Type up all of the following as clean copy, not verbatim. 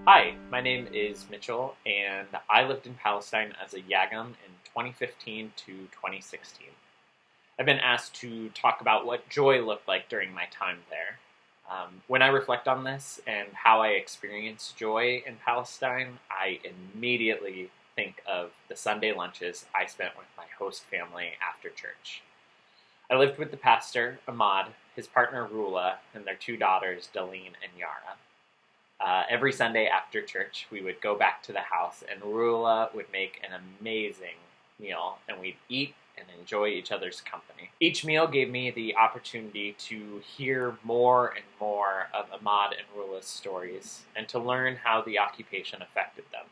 Hi, my name is Mitchell, and I lived in Palestine as a Yagam in 2015 to 2016. I've been asked to talk about what joy looked like during my time there. When I reflect on this and how I experienced joy in Palestine, I immediately think of the Sunday lunches I spent with my host family after church. I lived with the pastor, Ahmad, his partner, Rula, and their two daughters, Daleen and Yara. Every Sunday after church, we would go back to the house, and Rula would make an amazing meal, and we'd eat and enjoy each other's company. Each meal gave me the opportunity to hear more and more of Ahmad and Rula's stories, and to learn how the occupation affected them.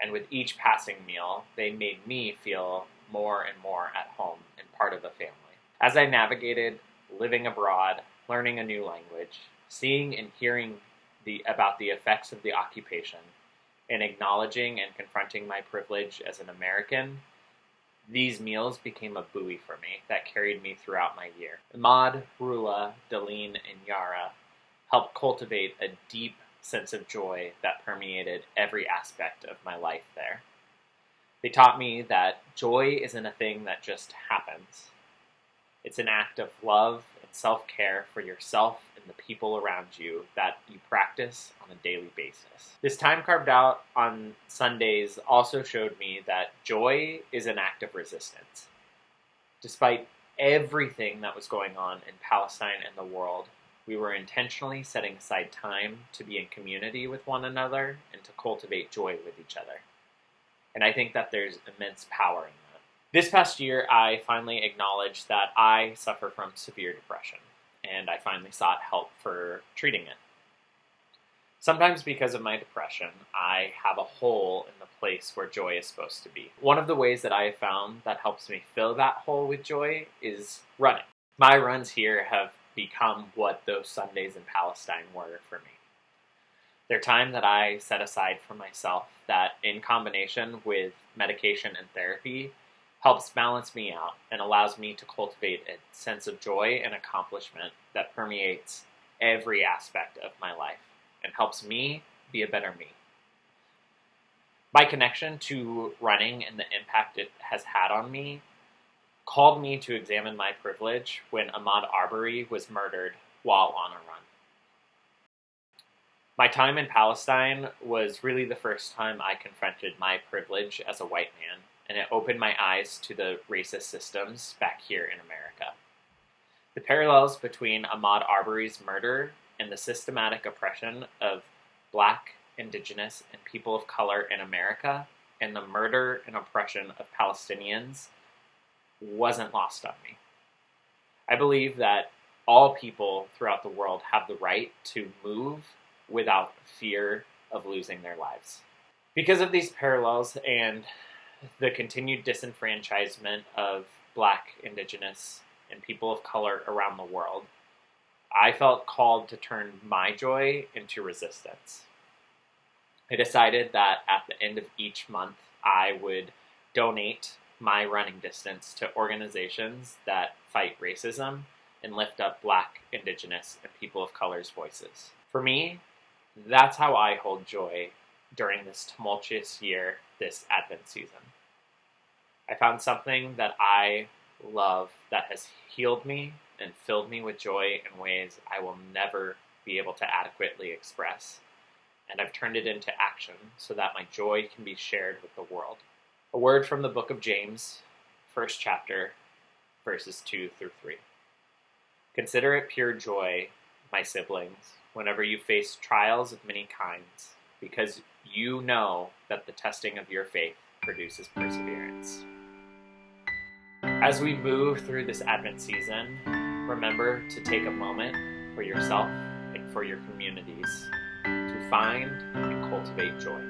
And with each passing meal, they made me feel more and more at home and part of the family. As I navigated living abroad, learning a new language, seeing and hearing about the effects of the occupation, and acknowledging and confronting my privilege as an American, these meals became a buoy for me that carried me throughout my year. Ahmad, Rula, Daleen, and Yara helped cultivate a deep sense of joy that permeated every aspect of my life there. They taught me that joy isn't a thing that just happens. It's an act of love and self-care for yourself and the people around you that you practice on a daily basis. This time carved out on Sundays also showed me that joy is an act of resistance. Despite everything that was going on in Palestine and the world, we were intentionally setting aside time to be in community with one another and to cultivate joy with each other. And I think that there's immense power in that. This past year, I finally acknowledged that I suffer from severe depression, and I finally sought help for treating it. Sometimes because of my depression, I have a hole in the place where joy is supposed to be. One of the ways that I have found that helps me fill that hole with joy is running. My runs here have become what those Sundays in Palestine were for me. They're time that I set aside for myself that, in combination with medication and therapy, helps balance me out and allows me to cultivate a sense of joy and accomplishment that permeates every aspect of my life and helps me be a better me. My connection to running and the impact it has had on me called me to examine my privilege when Ahmaud Arbery was murdered while on a run. My time in Palestine was really the first time I confronted my privilege as a white man, and it opened my eyes to the racist systems back here in America. The parallels between Ahmaud Arbery's murder and the systematic oppression of Black, Indigenous, and people of color in America, and the murder and oppression of Palestinians, wasn't lost on me. I believe that all people throughout the world have the right to move without fear of losing their lives. Because of these parallels and the continued disenfranchisement of Black, Indigenous, and people of color around the world, I felt called to turn my joy into resistance. I decided that at the end of each month, I would donate my running distance to organizations that fight racism and lift up Black, Indigenous, and people of color's voices. For me, that's how I hold joy during this tumultuous year, this Advent season. I found something that I love that has healed me and filled me with joy in ways I will never be able to adequately express. And I've turned it into action so that my joy can be shared with the world. A word from the book of James, first chapter, verses 2 through 3. Consider it pure joy, my siblings, whenever you face trials of many kinds, because you know that the testing of your faith produces perseverance. As we move through this Advent season, remember to take a moment for yourself and for your communities to find and cultivate joy.